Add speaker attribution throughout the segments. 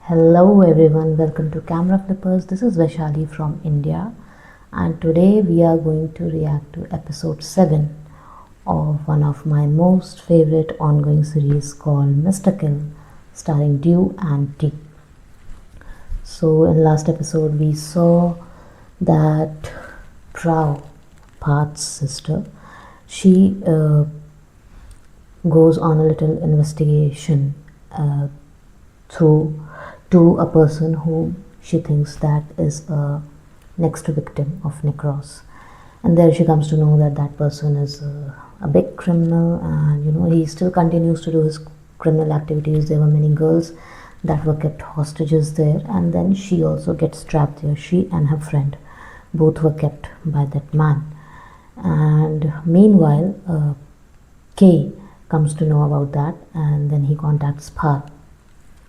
Speaker 1: Hello everyone, welcome to Camera Flippers. This is Vaishali from India, and today we are going to react to episode 7 of one of my most favorite ongoing series called Mr. Kill, starring Dew and T. So in last episode we saw that Prao, Parth's sister, she goes on a little investigation through to a person who she thinks that is a next victim of necros, and there she comes to know that that person is a big criminal, and he still continues to do his criminal activities. There were many girls that were kept hostages there, and then she also gets trapped there. She and her friend both were kept by that man, and meanwhile Kay comes to know about that, and then he contacts Parth,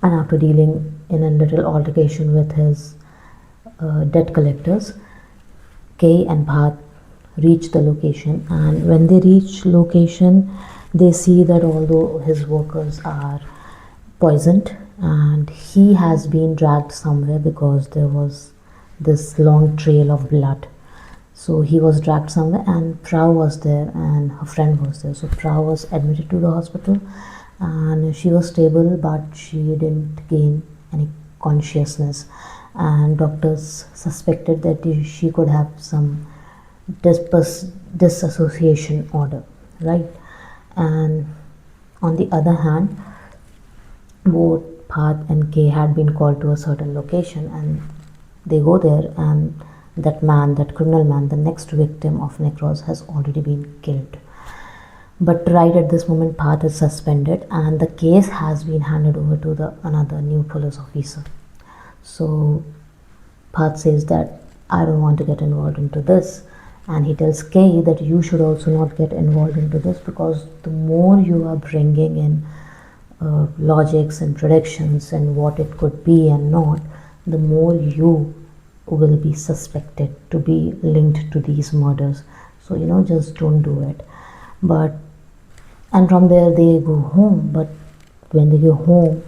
Speaker 1: and after dealing in a little altercation with his debt collectors, Kay and Parth reach the location, and when they reach location they see that although his workers are poisoned and he has been dragged somewhere because there was this long trail of blood. So he was dragged somewhere, and Prao was there and her friend was there. So Prao was admitted to the hospital and she was stable, but she didn't gain any consciousness, and doctors suspected that she could have some disassociation order, right? And on the other hand, both Parth and Kay had been called to a certain location, and they go there, and that man, that criminal man, the next victim of necros, has already been killed. But right at this moment, Parth is suspended, and the case has been handed over to the another new police officer. So Parth says that I don't want to get involved into this, and he tells Kay that you should also not get involved into this, because the more you are bringing in logics and predictions and what it could be and not, the more you will be suspected to be linked to these murders. So just don't do it. And from there they go home. But when they go home,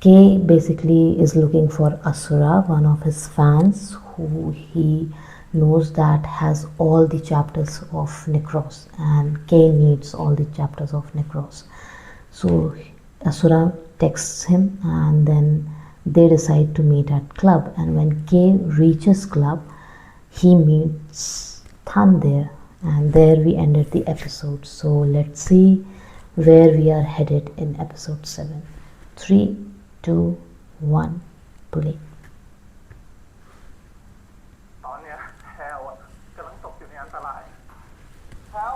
Speaker 1: Kay basically is looking for Asura, one of his fans who he knows that has all the chapters of Necros, and Kay needs all the chapters of Necros. So Asura texts him, and then they decide to meet at club. And when Kay reaches club, he meets Than there, and there we ended the episode. So let's see where we are headed in episode 7. 3, 2, 1, play.
Speaker 2: ตอนเนี้ยแพลวกำลังตกอยู่ในอันตรายแพลว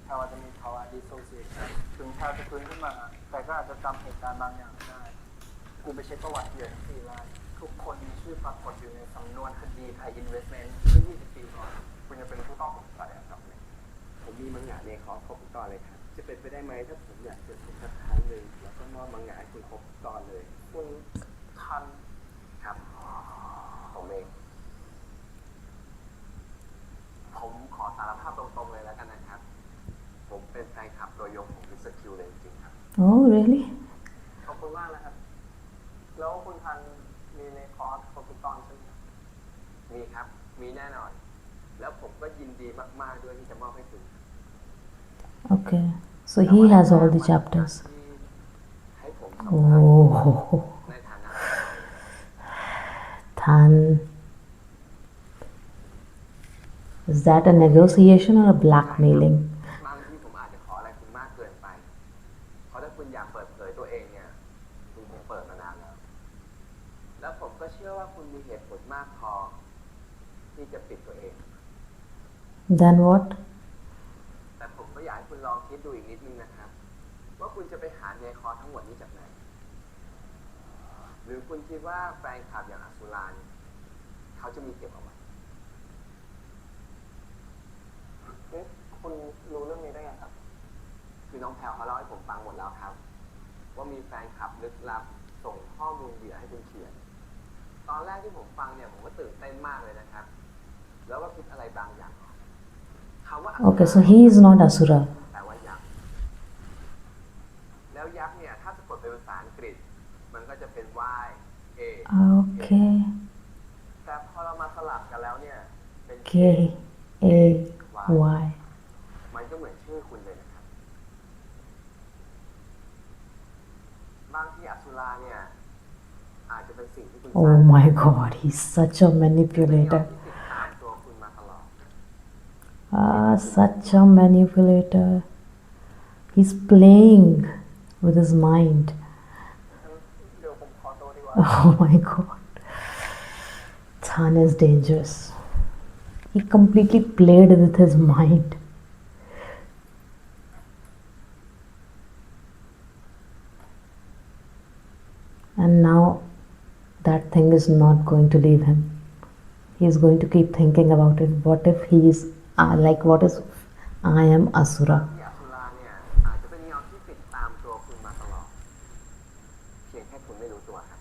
Speaker 2: อาจจะมีภาวะ dissociation ถึงแพลวจะฟื้นขึ้นมาแต่ก็อาจจะจำเหตุการณ์บางอย่างไม่ได้กูไปเช็คประวัติเหยื่อทั้ง4 รายทุกคนมีชื่อปรากฏอยู่ในสำนวนคดีไทย investment เมื่อ20 ปีก่อนคุณจะเป็นผู้ต้องสงสัยอันดับหนึ่งผมมีมังงะในครบทุกตอนเลยครับจะเป็นไปได้ไหมถ้าผมอยากจะสักครั้งหนึ่งแล้วก็มอบมังงะให้คุณครบทุกตอนเลยคุณทันครับผมเองผมขอสารภาพตรงๆเลยแล้วกันนะครับผมเป็นแฟนคลับตัวยงของมิสเตอร์คิวเลยจริงๆครับ
Speaker 1: Oh really?
Speaker 2: ขอบคุณมากนะครับแล้วคุณทันมีในคอร์สครบทุกตอนใช่ไหมมีครับมีแน่นอนแล้วผมก็ยินดีมากๆด้วยที่จะมอบให้คุณ
Speaker 1: Okay, so he has all the chapters. Oh, Than. Is that a negotiation or a blackmailing?
Speaker 2: บางทีผมอาจจะขออะไรคุณมากเกินไปเพราะถ้าคุณอยากเปิดเผยตัวเองเนี่ยคุณคงเปิดมานานแล้วผมก็เชื่อว่าคุณมีเหตุผลมากพอที่จะปิดตัวเอง
Speaker 1: Then what?
Speaker 2: แต่ผมก็อยากให้คุณลองคิดดูอีกนิดนึงนะครับว่าคุณจะไปหาในคอทั้งหมดนี้จากไหนหรือคุณคิดว่าแฟนคลับอย่างอสุรานเขาจะมีเก็บเอาไว้คุณรู้เรื่องนี้ได้ไงครับคือน้องแพลวเขาเล่าให้ผมฟังหมดแล้วครับว่ามีแฟนคลับลึกลับส่งข้อมูลเหยื่อให้คุณเขียนตอนแรกที่ผมฟังเนี่ยผมก็ตื่นเต้นมากเลยนะครับแล้วก็คิดอะไรบางอย่างคำว่า
Speaker 1: Okay, so he is not Asura.
Speaker 2: แปลว่ายักษ์แล้วยักษ์เนี่ยถ้าสะกดเป็นภาษาอังกฤษมันก็จะเป็น Y
Speaker 1: Okay.
Speaker 2: แต่พอเรามาสลับกันแล้วเนี่ยเป็น
Speaker 1: K A Y.
Speaker 2: มันก็เหมือนชื่อคุณเลยนะครับบางทีอสุราเนี่ยอาจจะเป็นสิ่งที่คุณ
Speaker 1: Oh my god, he's such a manipulator.
Speaker 2: ที่ติดตามตัวคุณมาตลอด
Speaker 1: Such a manipulator. He's playing with his mind.
Speaker 2: เดี๋ยวผมขอตัวดีกว่า
Speaker 1: Oh my god. Tan is dangerous. He completely played with his mind. And now that thing is not going to leave him. He's going to keep thinking about it. What if he's what if I am Asura?
Speaker 2: ที่อสุราเนี่ยอาจจะเป็นเงาที่ติดตามตัวคุณมาตลอดเพียงแค่คุณไม่รู้ตัวครับ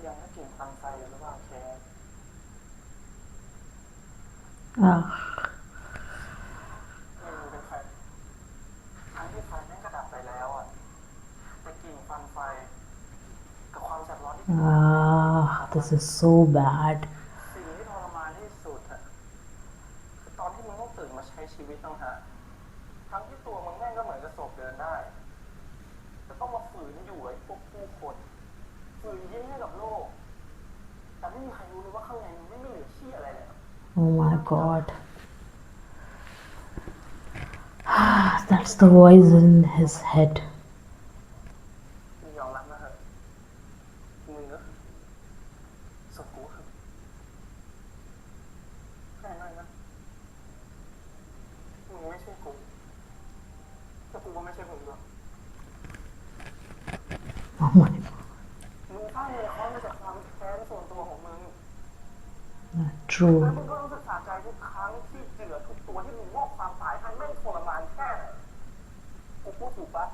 Speaker 2: ยังไม่กินฟังไฟหรือเปล่าแคร์
Speaker 1: Ah,
Speaker 2: ไม่รู้เป็นใครทั้งที่ไฟแม่งก็ดับไปแล้วอ่ะแต่กลิ่นฟันไฟกับความแสบร้อนที่
Speaker 1: this is so bad.
Speaker 2: สิ่งที่ทรมานที่สุดอะคือตอนที่มึงต้องตื่นมาใช้ชีวิตต้องหาทั้งที่ตัวมึงแม่งก็เหมือนกับศพเดินได้แต่ต้องมาฝืนอยู่ไอ้พวกผู้คนฝืนยิ้มให้กับโลกแต่ไม่มีใครรู้เลยว่าข้างในมึงไม่เหลือเชี่ยอะไรแล้ว
Speaker 1: Oh my god. That's the voice in his head.
Speaker 2: มึงยอมรับนะเถอะมึงก็ศพกูคือแค่นั้นนะมึงไม่ใช่กูแต่กูก็ไม่ใช่มึงด้วย
Speaker 1: Oh my god.
Speaker 2: มึงสร้างเลยเขามาจากความแค้นส่วนตัวของมึง
Speaker 1: True.
Speaker 2: แล้วมึงก็รู้สึกสะใจทุกครั้งที่เหยื่อทุกตัวที่มึงมอบความตายให้ไม่ทรมานแค่ไหนกูพูดถูกปะ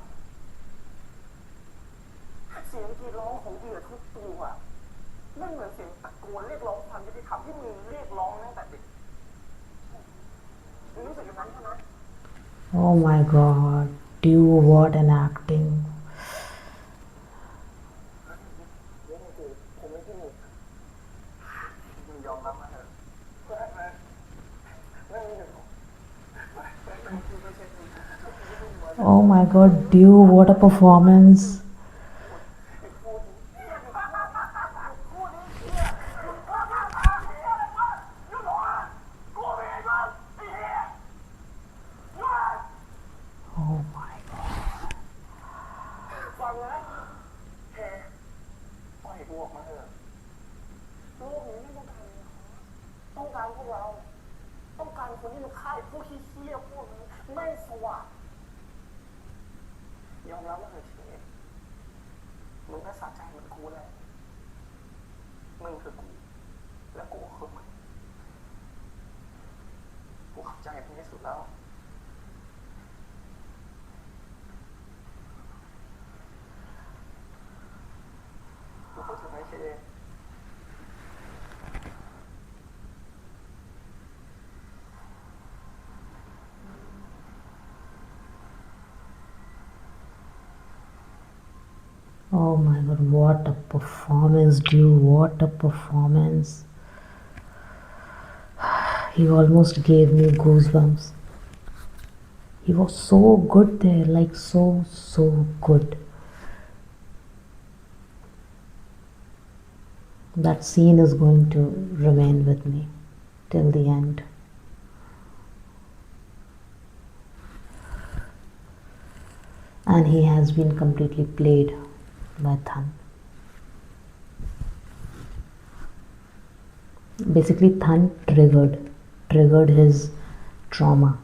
Speaker 2: เสียงกรีดร้องของเหยื่อทุกตัวนั่นเหมือนเสียงตะโกนเรียกร้องความยุติธรรมที่มึงเรียกร้องตั้งแต่เด็กมึงรู้สึกอย่างนั้นใช่ไหม
Speaker 1: Oh my god. Dude, what an acting.
Speaker 2: เรื่องนี้คือผมไม่ที่นี่มึงยอมรับมาเถอะเรื่องนี้คือ
Speaker 1: Oh my god, dude, what a performance. Oh my god.
Speaker 2: ฟังนะแค่ปล่อยกูออกมาเถอะโลกนี้ไม่ต้องการเงินต้องการพวกเรา ต้องการคนที่มันฆ่าพวกขี้เหี้ยพวกนี้ไม่สว่างยอมรับว่าเถอะเชฟมึงก็สะใจเหมือนกูแหละมึงคือกูและกูคือมึงกูเข้าใจมึงที่สุดแล้วกูเข้าใจไหมเชฟ
Speaker 1: Oh my god, what a performance, dude, what a performance. He almost gave me goosebumps. He was so good there, like so good. That scene is going to remain with me till the end. And he has been completely played by Than. Basically, Thun triggered his trauma,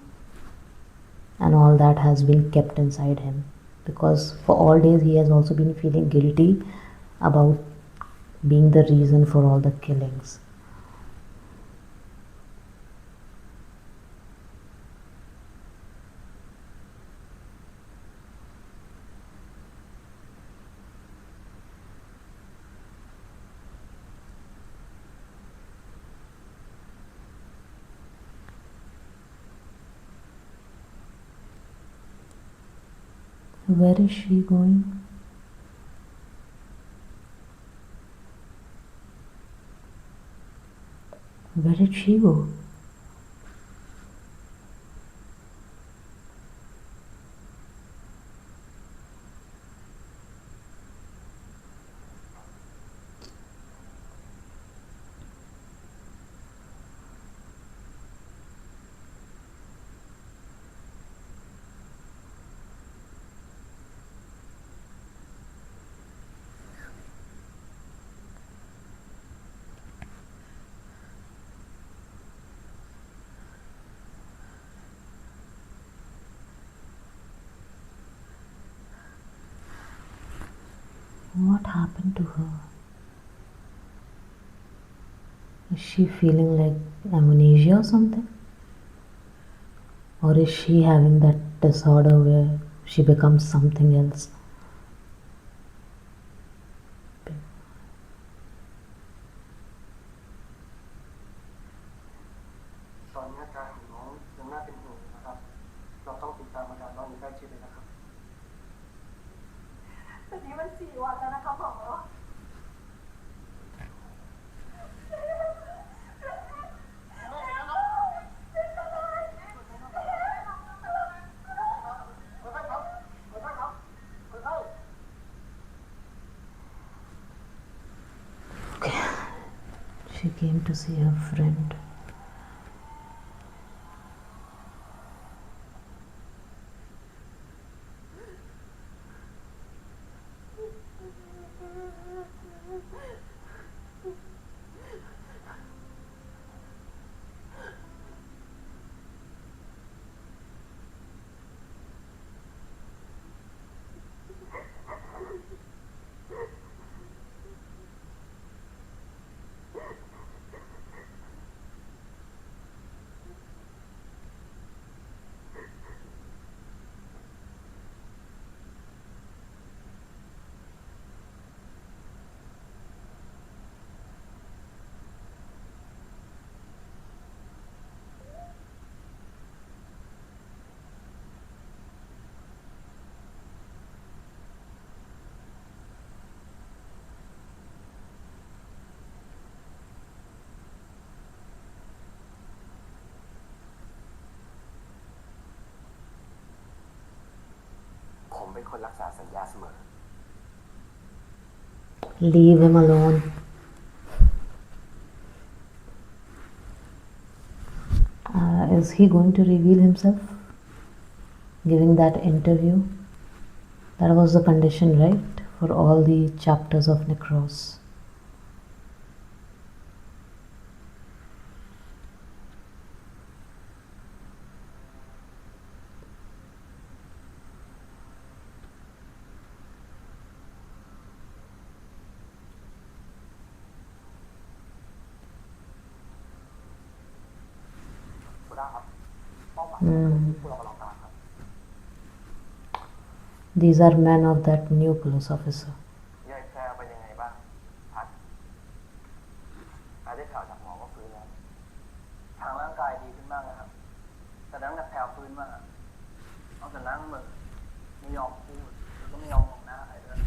Speaker 1: and all that has been kept inside him, because for all days he has also been feeling guilty about being the reason for all the killings. Where is she going? Where did she go? What happened to her? Is she feeling like amnesia or something? Or is she having that disorder where she becomes something else?
Speaker 2: ตอนนี้อาการของน้องยังน่าเป็นห่วงนะครับ เราต้องติดตามอาการน้องอย่างใกล้ชิดเลยนะครับ
Speaker 3: แต่นี้มัน4 วันแล้วนะคะหมอ
Speaker 1: She came to see her friend. Leave him alone. Is he going to reveal himself? Giving that interview? That was the condition, right? For all the chapters of Necros. These are men of that new police officer.
Speaker 2: ยายแพรเป็นยังไงบ้างพัดได้ข่าวจากหมอว่าฟื้นแล้วทางร่างกายดีขึ้นมากนะครับแต่ตั้งแต่แพรฟื้นมาเอาแต่นั่งเหม่อไม่ยอมพูดแล้วก็ไม่ยอมมองหน้าใครด้วย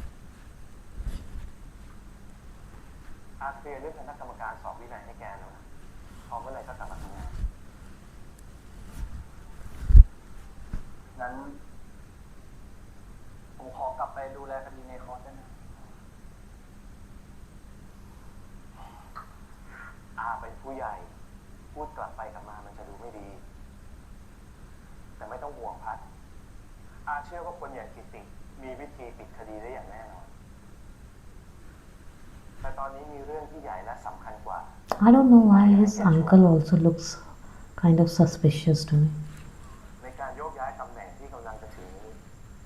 Speaker 2: เคลียร์เรื่องคณะกรรมการสอบวินัยให้แกแล้วนะพอเมื่อไหร่ก็กลับมาทำงานงั้นผมขอกลับไปดูแลคดีในคอร์สได้ไหมเป็นผู้ใหญ่พูดกลับไปกลับมามันจะดูไม่ดีแต่ไม่ต้องห่วงพัดเชื่อว่าคนอย่างกิติมีวิธีปิดคดีได้อย่างแน่นอน แต่ตอนนี้มีเรื่องที่ใหญ่และสำคัญกว่า
Speaker 1: I don't know why his uncle also looks kind of suspicious to me.
Speaker 2: ในการโยกย้ายตำแหน่งที่กำลังจะถึงนี้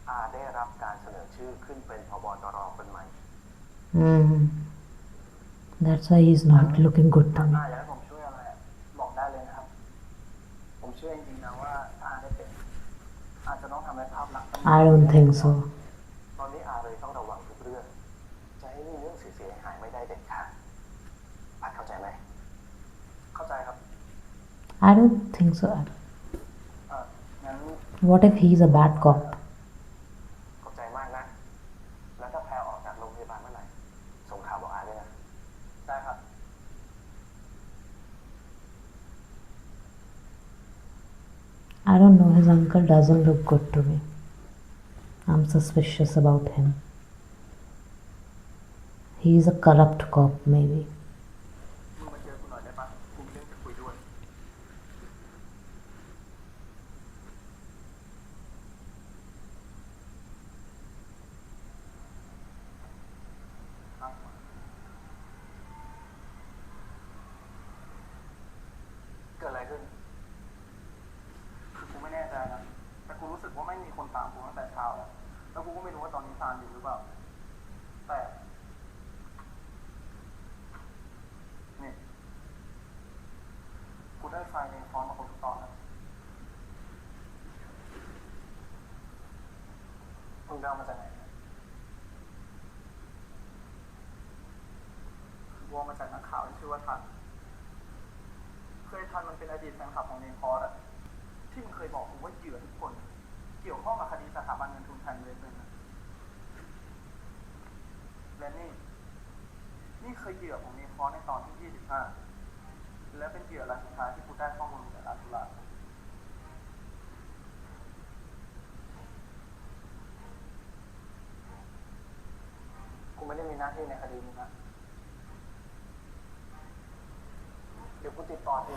Speaker 2: อาได้รับการเสนอชื่อขึ้นเป็นผบ.ตร.คนใหม่
Speaker 1: That's why he's not looking good to me.
Speaker 2: อยากให้ผมช่วยอะไรบอกได้เลยนะครับผมเชื่อจริงๆนะว่าถ้าได้เป็นอาจจะต้องทำให้ภาพลักษณ์
Speaker 1: I don't think so.
Speaker 2: ตอนนี้เลยต้องระวังทุกเรื่องจะให้มีเรื่องเสียหายไม่ได้เด็ดขาดเข้าใจไหมเข้าใจครับ
Speaker 1: I don't think so.
Speaker 2: งั้น
Speaker 1: What if he's a bad cop?
Speaker 2: ขอบใจมากนะแล้วถ้าแพรออกจากโรงพยาบาลเมื่อไหร่ส่งข่าวบอกด้วยนะได้ครับ
Speaker 1: I don't know, his uncle doesn't look good to me. I'm suspicious about him. He's a corrupt cop, maybe.
Speaker 2: มึงมาเจอกูหน่อยได้ปะกูมีเรื่องจะคุยด้วยเกิดอะไรขึ้นคือกูไม่แน่ใจนะแต่กูรู้สึกว่าไม่มีคนตามกูตั้งแต่เช้าแล้วกูก็ไม่รู้ว่าตอนนี้ซานอยู่หรือเปล่าแต่นี่กูได้ไฟล์ในฟอนต์มาครบทุกตอนแล้วมึงได้มาจากไหนวัวมาจากนักข่าวที่ชื่อว่าทันเคยทันมันเป็นอดีตแฟนคลับของเนมพอร์ตอะที่มึงเคยบอกกูว่าเหยื่อทุกคนเกี่ยวข้องกับคดีสถาบันเงินทุนไทยเลยนะและนี่เคยเหยื่อของเนมพอร์ตในตอนที่25และเป็นเหยื่อรายสุดท้ายที่กูได้ข้อมูลจากอาตุลากูไม่ได้มีหน้าที่ในคดีนี้นะเดี๋ยวกูติดต่อที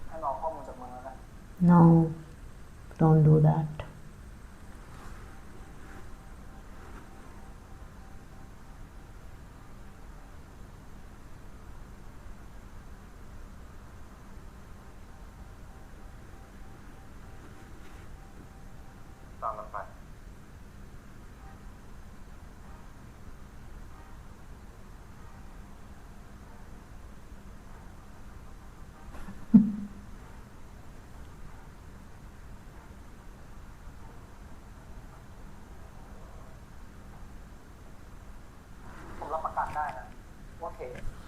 Speaker 2: ให้รอข้อมูลจากมึงแล้วกัน
Speaker 1: No, don't do that.
Speaker 2: ตามมันไปผมรับประกันได้นะว่าเค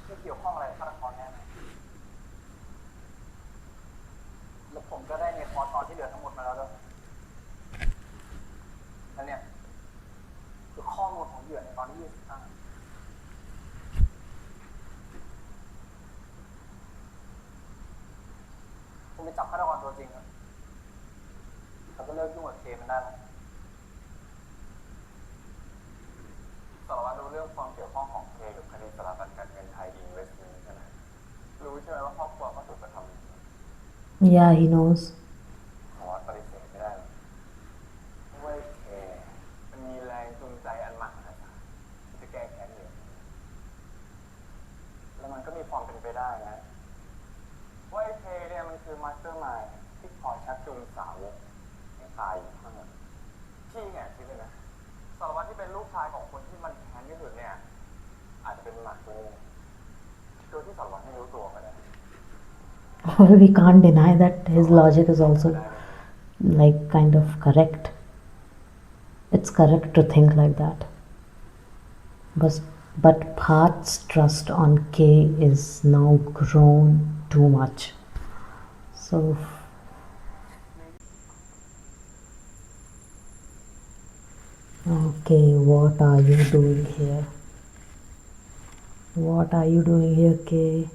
Speaker 2: ไม่เกี่ยวข้องอะไรกับฆาตกรแน่นะแล้วผมก็ได้ในคอร์สตอนที่เหลือทั้งหมดมาแล้วด้วยแล้วเนี่ยคือข้อมูลของเหยื่อในตอนที่25คุณไปจับฆาตกรตัวจริงแล้วเราก็เลิกยุ่งกับเคมันได้แล้วสารวัตรรู้เรื่องความเกี่ยวข้องของเคกับคดีสถาบันการเงินไทยอินเวสท์เมนต์ใช่ไหมรู้ใช่ไหมว่าครอบครัวเขาถูกกระทำ
Speaker 1: Yeah, he knows.
Speaker 2: สารวัตรปฏิเสธไม่ได้หรอกว่าเคมันมีแรงจูงใจอันมหาศาลที่จะแก้แค้นเหยื่อแล้วมันก็มีความเป็นไปได้นะว่าเคเนี่ยมันคือมาสเตอร์มายด์ที่คอยชักจูงสาวกให้ตายอยู่ข้างหลังที่ไงคิดเลยนะสารวัตรที่เป็นลูกชายของคนที่มันแค้นที่สุดเนี่ยอาจจะเป็นหมากตัวนี้โดยที่สารวัตรไม่รู้ตัวก็ได้
Speaker 1: Well, we can't deny that his logic is also like kind of correct. It's correct to think like that. But Path's trust on K is now grown too much. So okay, what are you doing here? What are you doing here, K?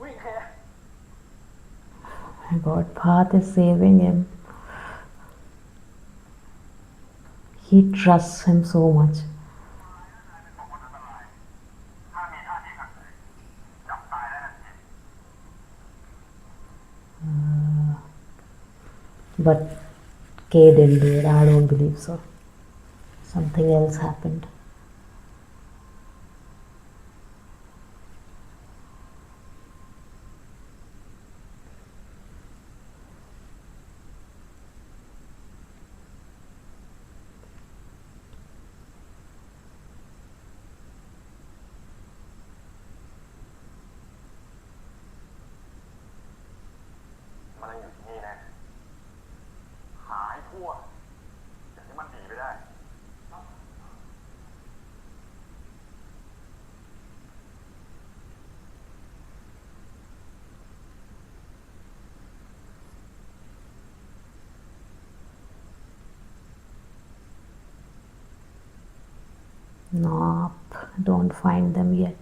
Speaker 2: Wait here.
Speaker 1: My God, Path is saving him. He trusts him so much.
Speaker 2: ถ้ามีท่าทีขัดขืนจับตายได้ทันที
Speaker 1: But Kay didn't do it. I don't believe so. Something else happened. Nope, don't find them yet.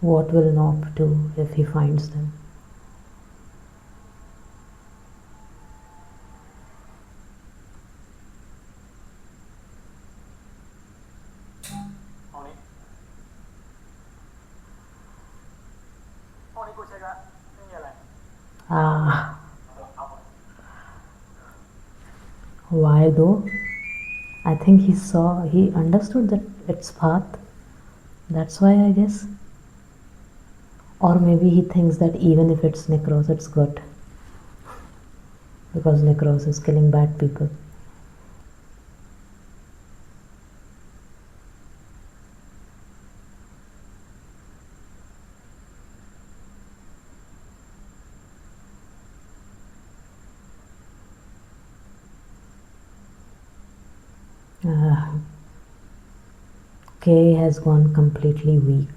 Speaker 1: What will Nop do if he finds them? Ah, why though? I think he understood that it's path. That's why, I guess. Or maybe he thinks that even if it's Necros, it's good. Because Necros is killing bad people. Kay has gone completely weak.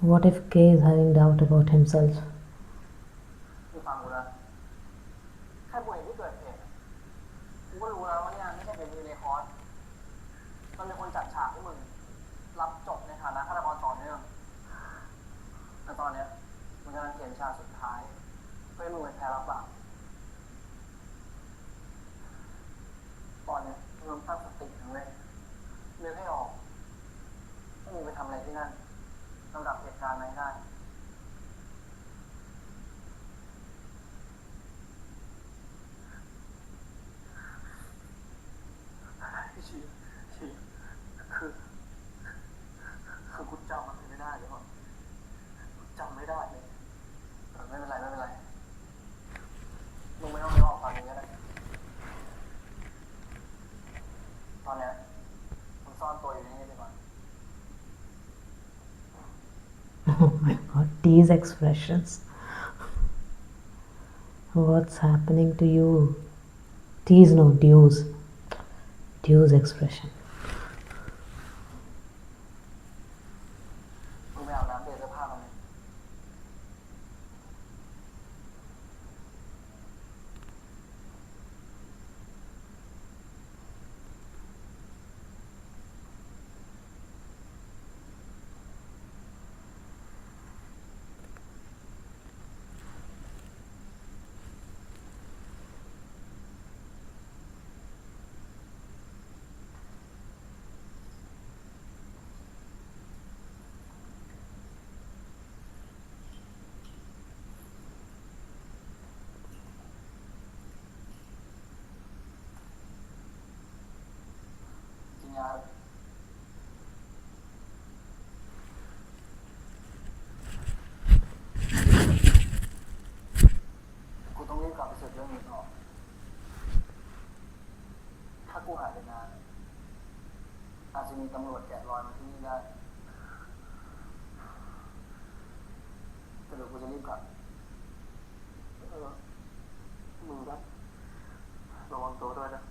Speaker 1: What if Kay is having doubt about himself?
Speaker 2: มึงฟังกูนะแค่กูเห็นที่เกิดเหตุกูก็รู้แล้วว่าเนี่ยไม่ใช่เป็นมือในคอร์สมันเป็นคนจัดฉากให้มึงรับจบในฐานะฆาตกรต่อเนื่องแต่ตอนเนี้ยมึงกำลังเขียนฉากสุดท้ายเพื่อให้มึงไปแพ้รับบาปตอนเนี้ยมึงต้องตั้งสตินะเว้ยนึกให้ออกว่ามึงไปทำอะไรที่นั่นลำดับเหตุการณ์อะไรได้ชี้คือกูจำมันไม่ได้เลยว่ะกูจำไม่ได้เลยไม่เป็นไรมึงไม่ต้องนึกออกตอนนี้ก็ได้ตอนเนี้ยมึงซ่อนตัวอยู่นี่ดีกว่า
Speaker 1: Oh my god, these expressions. What's happening to you? Tease, no, Dew's. Dew's expression.
Speaker 2: มึงไปอาบน้ำเปลี่ยนเสื้อผ้ามาเลย यारกูต้องรีบกลับไปเสร็จเรื่องนี้ก่อนถ้ากูหายไปนานอาจจะมีตำรวจแกะรอยมาที่นี่ได้แต่เดี๋ยวกูจะรีบกลับมึงครับระวังตัวด้วยนะ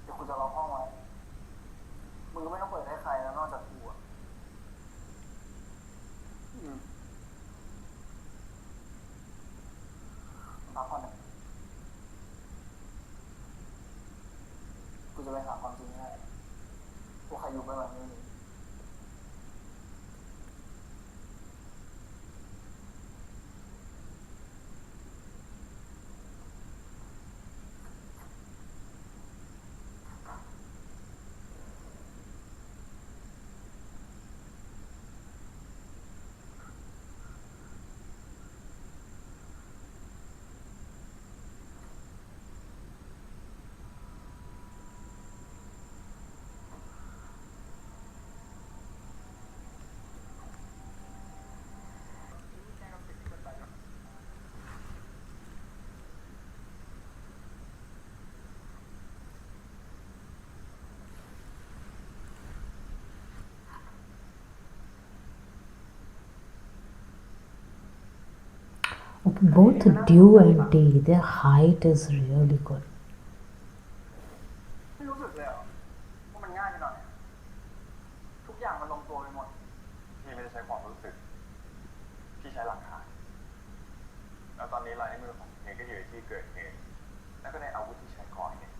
Speaker 2: เดี๋ยวกูจะล็อกห้องไว้มึงก็ไม่ต้องเปิดให้ใครแล้วนอกจากกูอ่ะพักผ่อนนะกูจะไปหาความจริงให้ว่าใครอยู่เบื้องหลังเรื่องนี้
Speaker 1: Both Dew and T, their height is really good.
Speaker 2: ไม่รู้สึกเลยเหรอว่ามันง่ายไปหน่อยทุกอย่างมันลงตัวไปหมดพี่ไม่ได้ใช้ความรู้สึกพี่ใช้หลักฐานแล้วตอนนี้ลายนิ้วมือของเฮก็อยู่ในที่เกิดเหตุแล้วก็ในอาวุธที่ใช้ก่อเหตุ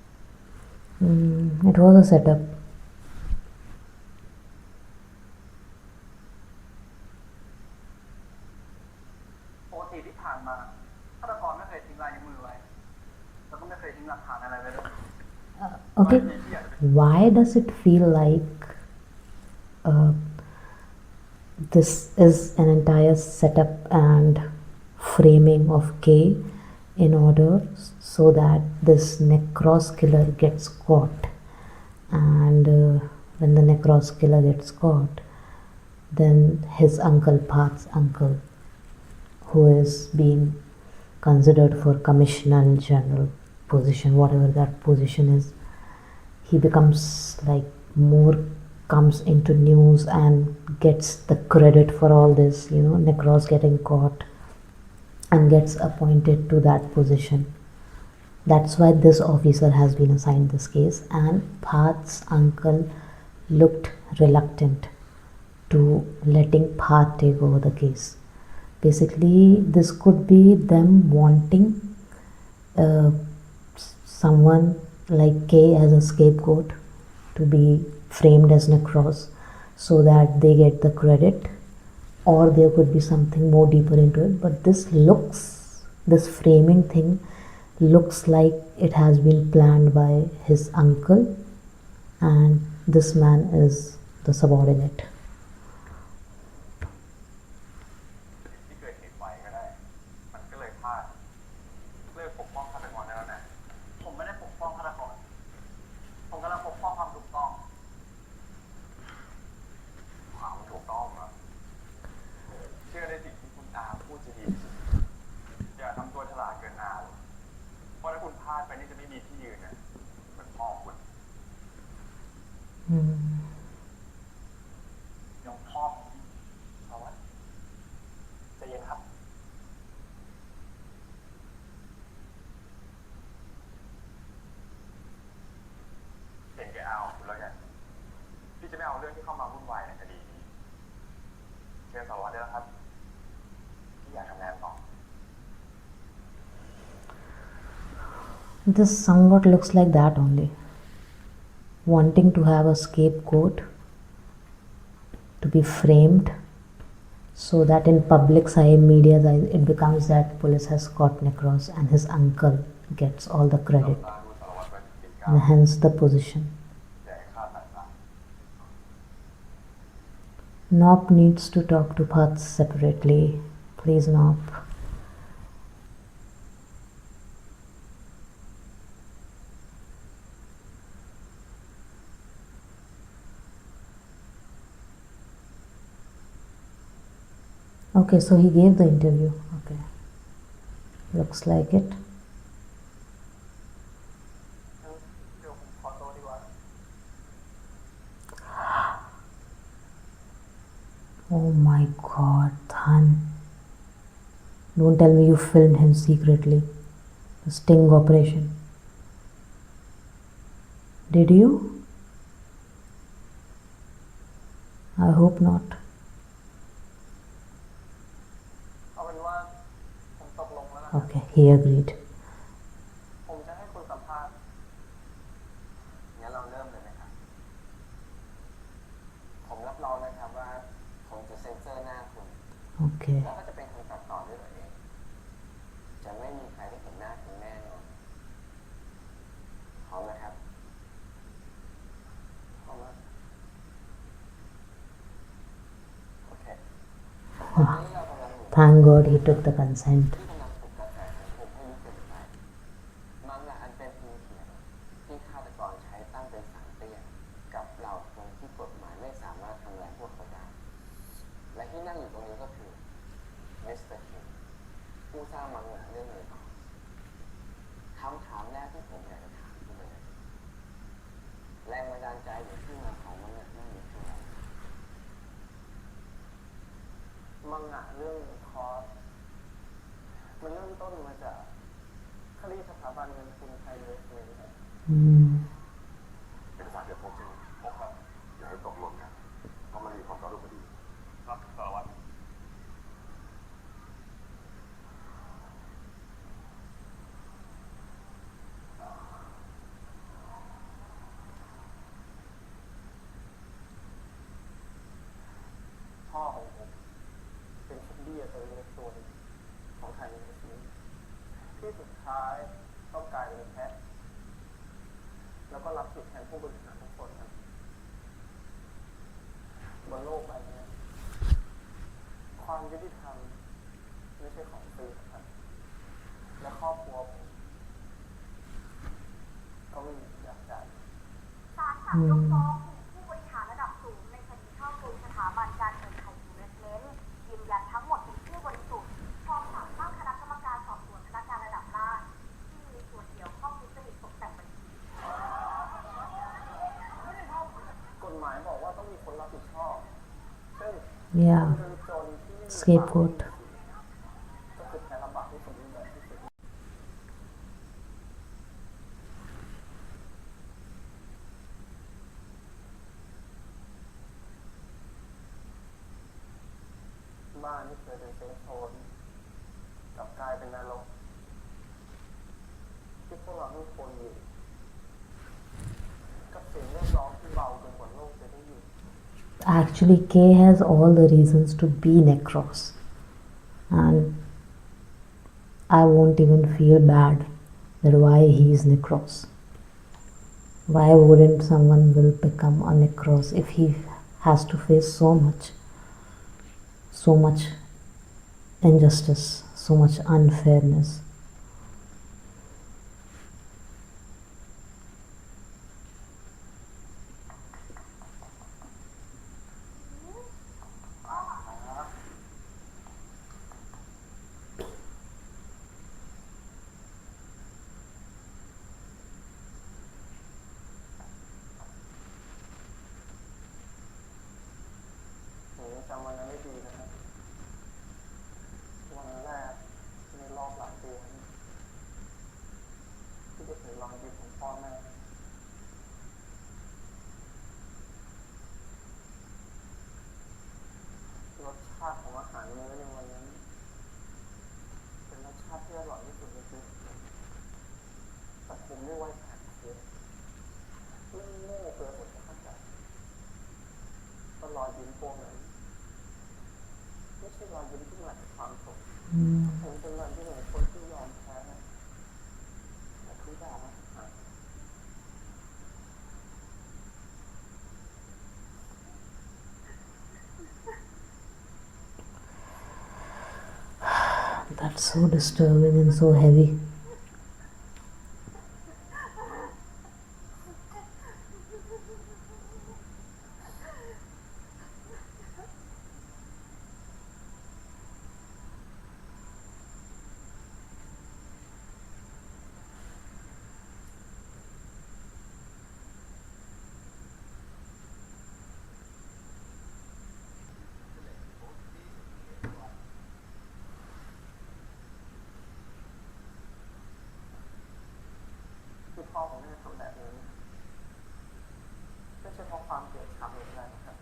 Speaker 1: It was a setup.
Speaker 2: ปกติที่ผ่านมาฆาตกรไม่เคยทิ้งลายนิ้วมือไว้แล้วก็ไม่เคยทิ้งหลักฐานอะไรไว้ด้วย
Speaker 1: Okay, why does it feel like this is an entire setup and framing of K in order so that this necros killer gets caught, and when the necros killer gets caught, then his uncle, Path's uncle, who is being considered for commissioner general position, whatever that position is, he becomes like more, comes into news and gets the credit for all this, necros getting caught, and gets appointed to that position. That's why this officer has been assigned this case, and Path's uncle looked reluctant to letting Path take over the case. Basically, this could be them wanting someone like K as a scapegoat to be framed as necros so that they get the credit, or there could be something more deeper into it. But this framing thing looks like it has been planned by his uncle, and this man is the subordinate.
Speaker 2: ที่เกิดเหตุไวก็ได้มันก็เลยพลาดเลิกปกป้องฆาตกรได้แล้วนะผมไม่ได้ปกป้องฆาตกรผมกำลังปกป้องความถูกต้องความถูกต้องเหรอเชื่อในสิ่งที่คุณตาพูดจะดีที่สุดอย่าทำตัวฉลาดเกินหน้าเลยเพราะถ้าคุณพลาดไปนี่จะไม่มีที่ยืนนะเหมือนพ่อคุณยอมพ่อเอาวะใจเย็นครับเห็นแกเอาคุณแล้วกันพี่จะไม่เอาเรื่องที่เข้ามาวุ่นวายในคดีนี้เชิญสารวัตรได้แล้วครับพี่อยากทำงานต่อ
Speaker 1: This somewhat looks like that only. Wanting to have a scapegoat to be framed so that in public's eye, media's eye, it becomes that police has caught necros and his uncle gets all the credit, and hence the position. Nop needs to talk to Path separately. Please, Nop. Okay, so he gave the interview. Okay, looks like it.
Speaker 2: งั้นเดี๋ยวผมขอตัวดีกว่า
Speaker 1: Oh my god, Than. Don't tell me you filmed him secretly. The sting operation. Did you? I hope not.
Speaker 2: เอาเป็นว่าผมตกลงแล้วนะ
Speaker 1: Okay, he agreed.
Speaker 2: ผมจะให้คุณสัมภาษณ์งั้นเราเริ่มเลยไหมครับ ผมรับรองนะครับว่าผมจะเซ็นเซอร์หน้าคุณ
Speaker 1: Okay.
Speaker 2: แล้วก็จะเป็นคนตัดต่อด้วยตัวเอง จะไม่มีใครได้เห็นหน้าคุณแน่นอนพร้อมนะครับพร้อมแล้วโอเคตอนนี้เรากำลังอยู่
Speaker 1: Thank God he took the consent.
Speaker 2: ที่กำลังปลุกกระแสสังคมให้ลุกขึ้นไปมังงะอันเป็นพิมพ์เขียนที่ฆาตกรใช้ตั้งเป็นสารเตี้ยกับเหล่าคนที่กฎหมายไม่สามารถทำลายพวกเขาได้และที่นั่งอยู่ตรงนี้ก็คือมิสเตอร์คิงผู้สร้างมังงะเรื่องนี้คำถามแรกที่ผมอยากจะถามคุณเลยแรงบันดาลใจหรือที่มาของมังงะเรื่องนี้คืออะไรมังงะเรื่องคอร์สมันเริ่มต้นมาจากคดีสถาบันเงินทุนไทยเวสเมนต์
Speaker 4: เอกสารเดี๋ยวพบใช่ไหมพบครับอย่าให้ตกหล่นนะเพราะมันมีความต่อรูปคดีครับสารวัตร
Speaker 2: พ่อของผมเป็นแคดดี้ตัวเล็กตัวหนึงของไทยเวสเมนต์ที่สุดท้ายต้องกลายเป็นแพะแล้วก็รับผิดแทนผู้บริหารทุกคนครับบนโลกใบนี้ความยุติธรรมไม่ใช่ของฟรีครับและครอบครัวผมก็ไม่มีอยากได้
Speaker 3: ศาลสั่งยกฟ้องผู้บริหารระดับสูงในคดีช่อโกงสถาบันการเงินไทยอินเวสท์เมนต์ยืนยันทั้งหมดเป็นผู้บริสุทธิ์พร้อมสั่งตั้งคณะกรรมการสอบสวนพนักงานระดับล่างที่มีส่วนเกี่ยวข้องทุจริตตกแต่งบัญชี
Speaker 2: กฎหมายบอกว่าต้องมีคนรับผิดชอบซึ่ง
Speaker 1: Yeah.
Speaker 2: คนจนที่ไม่มี
Speaker 1: Scapegoat.
Speaker 2: ก็คือแพ้รับบาปที่สมบูรณ์แบบที่สุดบ้านที่เคยเป็นเซฟโซนกลับกลายเป็นนรกที่พวกเราทุกคนอยู่กับสิ่งเรียกร้องที่เบาจนกว่าโลกจะได้อยู่
Speaker 1: Actually, Kay has all the reasons to be necros. And I won't even feel bad that why he's necros. Why wouldn't someone will become a necros if he has to face so much injustice, so much unfairness?
Speaker 2: ผมยังจำวันนั้นได้ดีนะครับวันแรกในรอบหลายเดือนที่ได้เห็นรอยยิ้มของพ่อแม่รสชาติของอาหารมื้อในวันนั้นเป็นรสชาติที่อร่อยที่สุดในชีวิตผมแต่ผมไม่ไว้ขาดเสียไม่โง่เกินกว่าจะเข้าใจว่ารอยยิ้มพวกนั้นไม่ใช่รอยยิ้มที่มาจากความสุขผมเป็นรอยยิ้มของคนที่ยอมแพ้และทุกอย่างหาย
Speaker 1: That's so disturbing and so heavy.
Speaker 2: พ่อผมไม่ได้ทำแบบนี้ไม่ใช่เพราะความเกลียดชังหรืออะไรนะครับ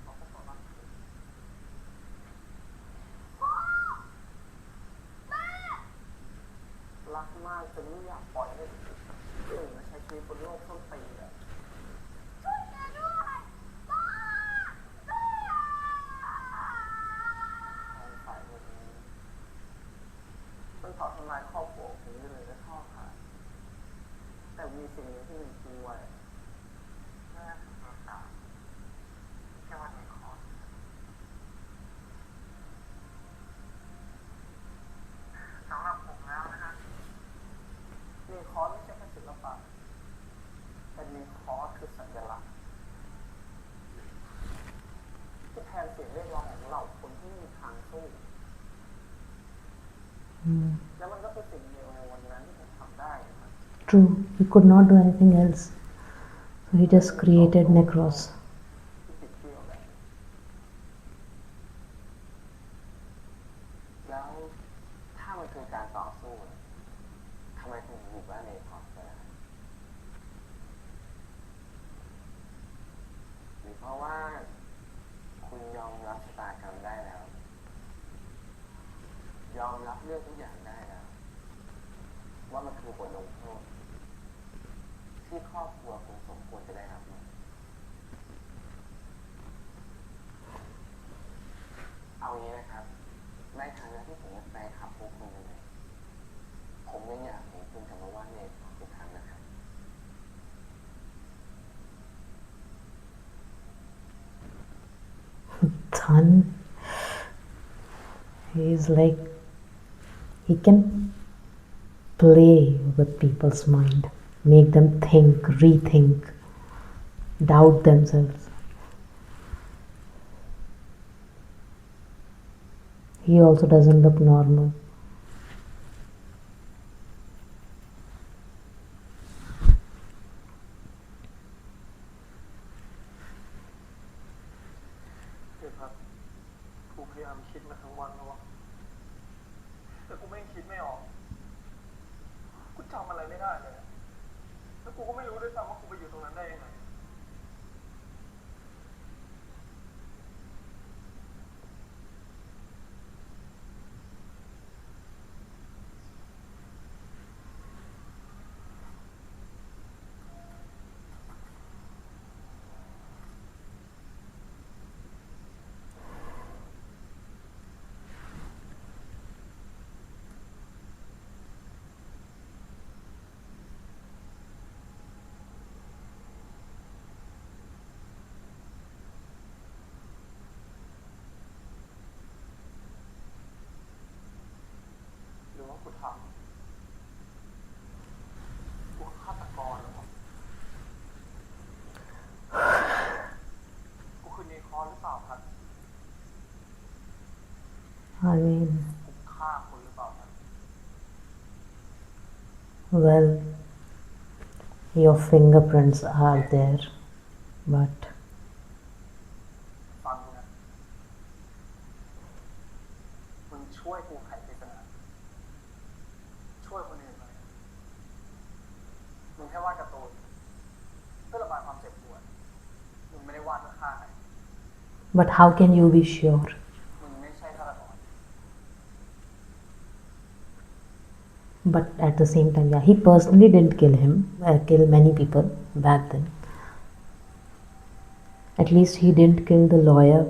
Speaker 2: เขาก็ต้องรักรักมากจนไม่อยากปล่อยให้ตื่นมาใช้ชีวิตบนโลกส้นตีนอะฝ่ายคนนี้มันเผาทำลายครอบครัวผมเลยและท่อขาดแต่มีสิ่งหนึ่งที่มันทิ้งไว้แม่คือประกาศแค่ว่าในคอร์สสำหรับผมแล้วนะฮะในคอร์สไม่ใช่แค่ศิลปะแต่ในคอร์สคือสัญลักษณ์ที่แทนเสียงเรียกร้องของเราคนที่มีทางสู้ แล้วมันก็เป็นสิ่งเดียวในวันนั้นที่ผมทำได้นะครับ
Speaker 1: True, he could not do anything else. So he just created Necros.
Speaker 2: ที่ติดเที่ยวแบบนี้แล้วถ้ามันคือการต่อสู้เนี่ยทำไมคุณถึงอยู่บ้านในคอร์สไปล่ะหรือเพราะว่าคุณยอมรับชะตากรรมได้แล้ว ยอมรับเรื่องทุกอย่างได้แล้ว ว่ามันคือบทลงโทษที่ครอบครัวคุณสมควรจะได้รับมันเอางี้นะครับ ในฐานะที่ผมเป็นแฟนคลับพวกคุณเลยผมยังอยากเห็นคุณกลับมาว่าดในอีกครั้งนะครับ
Speaker 1: Son, he's like, he can play with people's mind, make them think, rethink, doubt themselves. He also doesn't look normal.
Speaker 2: คือครับกูพยายามคิดมาทั้งวันแล้ววะแต่กูไม่คิดไม่ออกกูจำอะไรไม่ได้เลยแล้วกูก็ไม่รู้ด้วยซ้ำว่ากูไปอยู่ตรงนั้นได้ยังไงหรือว่ากูทำกูฆาตกรเหรอวะกูคือเนคอร์หรือเปล่าครับ
Speaker 1: I mean,
Speaker 2: กูฆ่าคนหรือเปล่าครับ
Speaker 1: well, your fingerprints are there, but
Speaker 2: ฟังกูนะมึงช่วยกูไขปริศนาช่วยคนอื่นหน่อยมึงแค่วาดการ์ตูนเพื่อระบายความเจ็บปวดมึงไม่ได้วาดเพื่อฆ่าใคร
Speaker 1: but how can you be sure?
Speaker 2: มึงไม่ใช่ฆาตกร
Speaker 1: But at the same time, yeah, he personally didn't kill many people back then. At least he didn't kill the lawyer.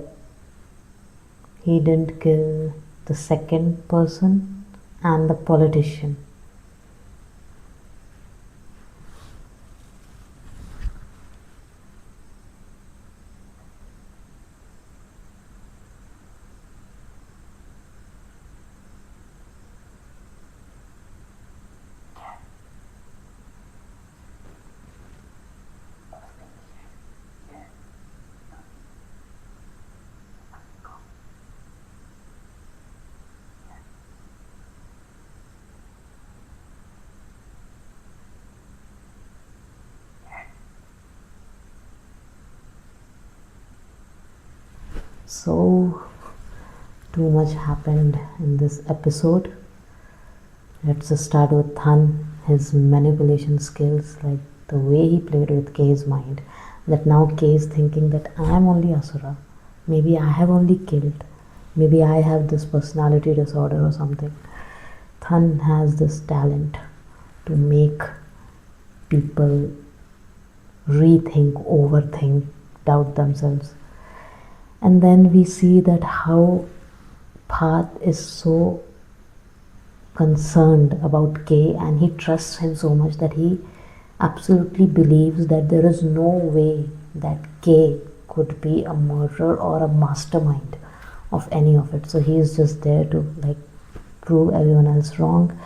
Speaker 1: He didn't kill the second person and the politician. So, too much happened in this episode. Let's just start with Han, his manipulation skills, like the way he played with K's mind. That now K is thinking that I am only Asura. Maybe I have only killed. Maybe I have this personality disorder or something. Thun has this talent to make people rethink, overthink, doubt themselves. And then we see that how Path is so concerned about K, and he trusts him so much that he absolutely believes that there is no way that K could be a murderer or a mastermind of any of it. So he is just there to like prove everyone else wrong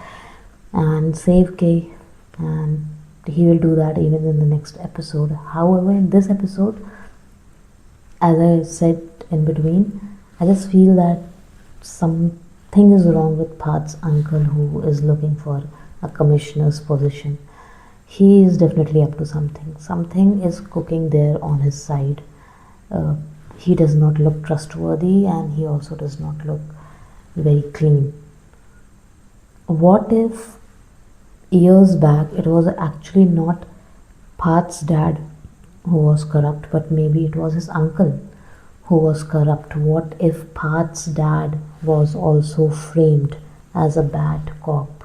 Speaker 1: and save K, and he will do that even in the next episode. However, in this episode, as I said in between, I just feel that something is wrong with Path's uncle, who is looking for a commissioner's position. He is definitely up to something. Something is cooking there on his side. He does not look trustworthy, and he also does not look very clean. What if years back it was actually not Path's dad who was corrupt, but maybe it was his uncle who was corrupt? What if Path's dad was also framed as a bad cop?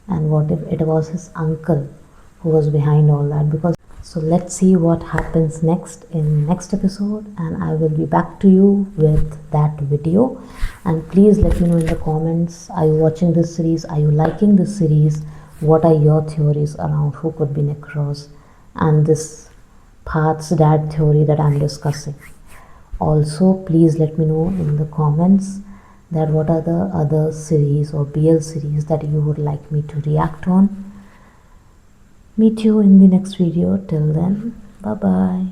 Speaker 1: And what if it was his uncle who was behind all that? Because so let's see what happens next in next episode, and I will be back to you with that video. And please let me know in the comments, are you watching this series? Are you liking this series? What are your theories around who could be Necros and this Path's dad theory that I'm discussing? Also, please let me know in the comments that what are the other series or BL series that you would like me to react on. Meet you in the next video. Till then, bye bye.